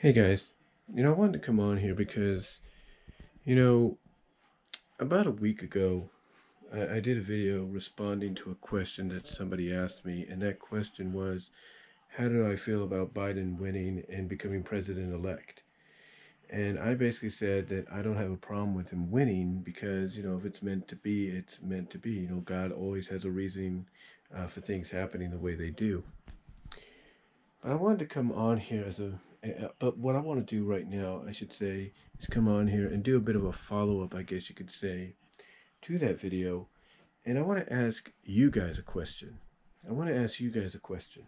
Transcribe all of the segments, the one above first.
Hey guys, I wanted to come on here because, you know, about a week ago, I did a video responding to a question that somebody asked me, and that question was, how do I feel about Biden winning and becoming president elect? And I basically said that I don't have a problem with him winning because, if it's meant to be, it's meant to be. God always has a reason for things happening the way they do. But I wanted to come on here but what I want to do right now, I should say, is come on here and do a bit of a follow up, I guess you could say, to that video. And I want to ask you guys a question. I want to ask you guys a question.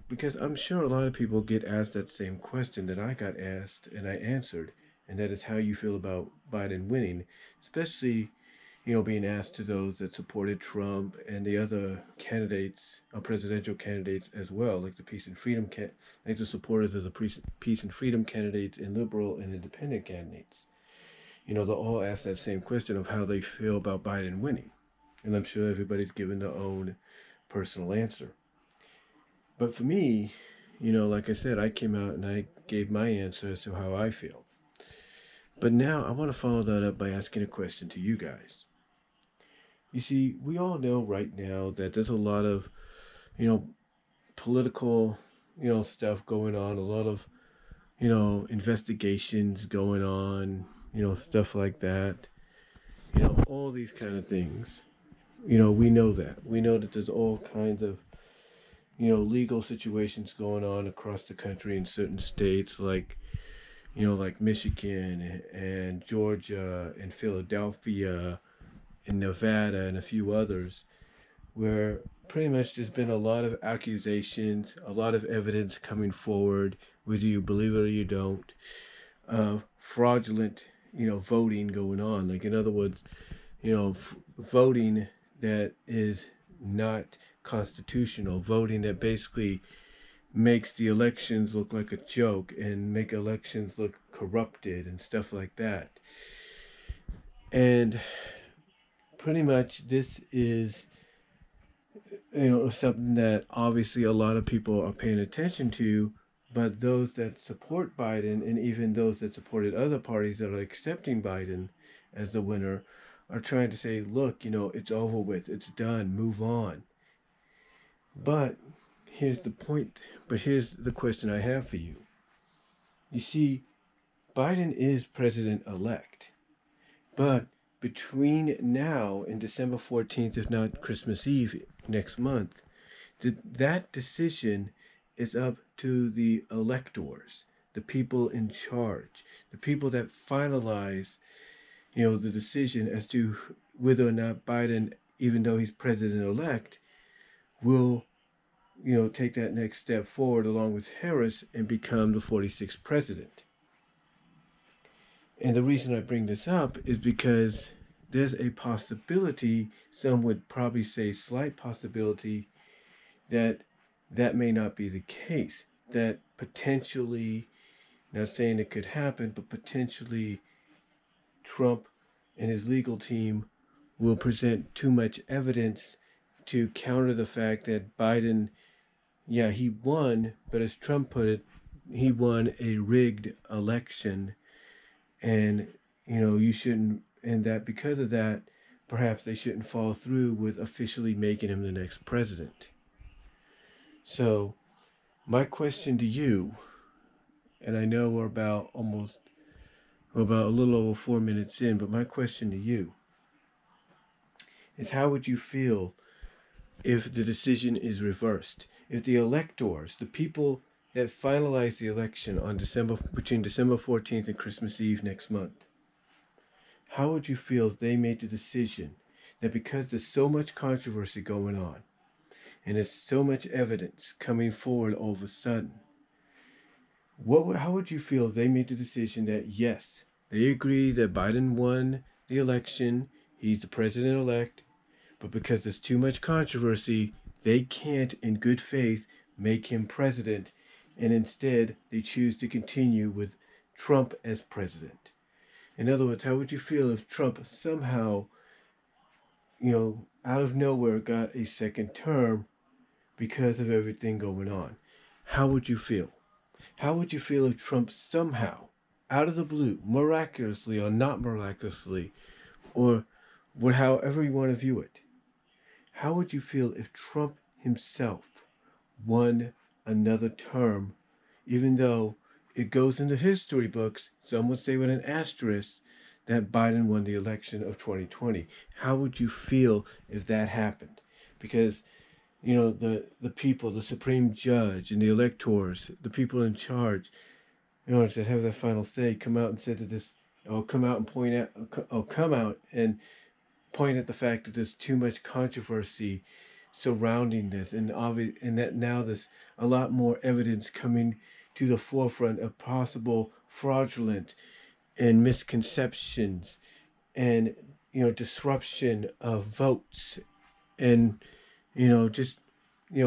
Because I'm sure a lot of people get asked that same question that I got asked and I answered, and that is how you feel about Biden winning, especially being asked to those that supported Trump and the other candidates, presidential candidates as well, like the peace and freedom, like the supporters of the peace and freedom candidates and liberal and independent candidates. They'll all ask that same question of how they feel about Biden winning. And I'm sure everybody's given their own personal answer. But for me, like I said, I came out and I gave my answer as to how I feel. But now I want to follow that up by asking a question to you guys. You see, we all know right now that there's a lot of, you know, political, stuff going on, a lot of, investigations going on, stuff like that, all these kind of things. We know that. We know that there's all kinds of, legal situations going on across the country in certain states like, like Michigan and Georgia and Philadelphia and Nevada and a few others where pretty much there's been a lot of accusations, a lot of evidence coming forward, whether you believe it or you don't, of fraudulent, voting going on. Like, in other words, voting that is not constitutional, voting that basically makes the elections look like a joke and make elections look corrupted and stuff like that. And pretty much this is something that obviously a lot of people are paying attention to, but those that support Biden and even those that supported other parties that are accepting Biden as the winner are trying to say, look, it's over with, it's done, move on. But here's the point, but here's the question I have for you. You see, Biden is president elect, but between now and December 14th, if not Christmas Eve next month, that decision is up to the electors, the people in charge, the people that finalize, the decision as to whether or not Biden, even though he's president elect, will, take that next step forward along with Harris and become the 46th president. And the reason I bring this up is because there's a possibility, some would probably say slight possibility, that that may not be the case. That potentially, not saying it could happen, but potentially Trump and his legal team will present too much evidence to counter the fact that Biden, yeah, he won, but as Trump put it, he won a rigged election. And, you shouldn't, and that because of that, perhaps they shouldn't follow through with officially making him the next president. So, my question to you, and I know we're about a little over 4 minutes in, but my question to you is how would you feel if the decision is reversed? If the electors, the people that finalize the election on between December 14th and Christmas Eve next month, how would you feel if they made the decision that because there's so much controversy going on and there's so much evidence coming forward all of a sudden, how would you feel if they made the decision that yes, they agree that Biden won the election, he's the president elect, but because there's too much controversy, they can't, in good faith, make him president, and instead they choose to continue with Trump as president? In other words, how would you feel if Trump somehow, out of nowhere got a second term because of everything going on? How would you feel? How would you feel if Trump somehow, out of the blue, miraculously or not miraculously, or however you want to view it, how would you feel if Trump himself won another term, even though it goes into history books, some would say with an asterisk, that Biden won the election of 2020? How would you feel if that happened? Because the people, the Supreme Judge and the electors, the people in charge, that have that final say, come out and say that this, or come out and point out, or come out and point at the fact that there's too much controversy surrounding this, and that now there's a lot more evidence coming to the forefront of possible fraudulent and misconceptions and disruption of votes and just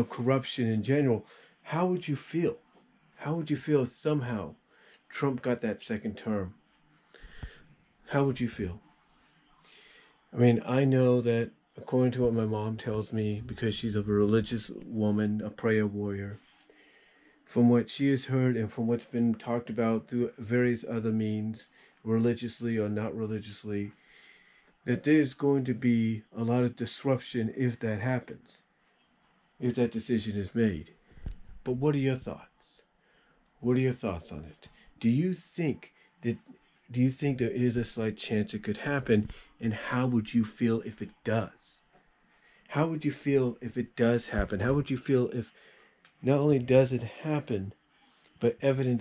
corruption in general. How would you feel? How would you feel if somehow Trump got that second term? How would you feel? I mean, I know that according to what my mom tells me, because she's a religious woman, a prayer warrior, from what she has heard and from what's been talked about through various other means, religiously or not religiously, that there's going to be a lot of disruption if that happens, if that decision is made. But what are your thoughts? What are your thoughts on it? Do you think that do you think there is a slight chance it could happen, and how would you feel if it does? How would you feel if it does happen? How would you feel if not only does it happen, but everything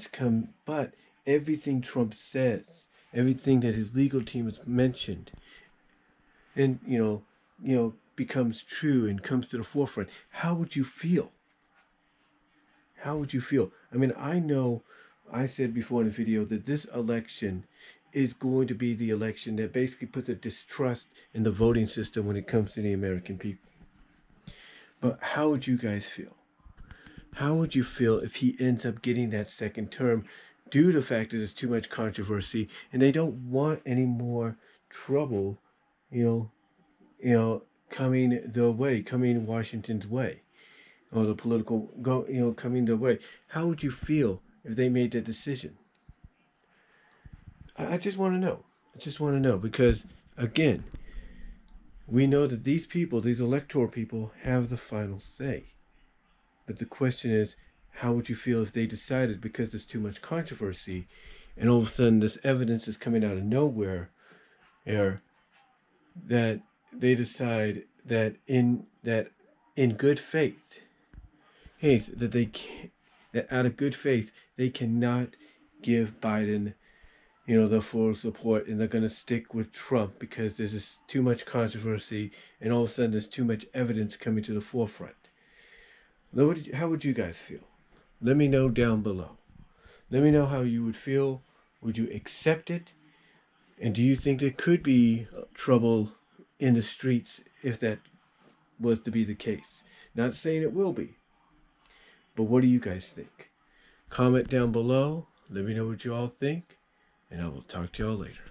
Trump says, everything that his legal team has mentioned, and becomes true and comes to the forefront? How would you feel? How would you feel? I mean, I know I said before in the video that this election is going to be the election that basically puts a distrust in the voting system when it comes to the American people. But how would you guys feel? How would you feel if he ends up getting that second term due to the fact that there's too much controversy and they don't want any more trouble, coming their way, coming Washington's way, or the political coming their way? How would you feel if they made that decision? I just want to know. I just want to know because, again, we know that these people, these electoral people, have the final say. But the question is, how would you feel if they decided, because there's too much controversy, and all of a sudden this evidence is coming out of nowhere, that they decide that in good faith, that out of good faith they cannot give Biden the full support, and they're going to stick with Trump because there's just too much controversy, and all of a sudden there's too much evidence coming to the forefront. How would you guys feel? Let me know down below. Let me know how you would feel. Would you accept it? And do you think there could be trouble in the streets if that was to be the case? Not saying it will be, but what do you guys think? Comment down below. Let me know what you all think, and I will talk to y'all later.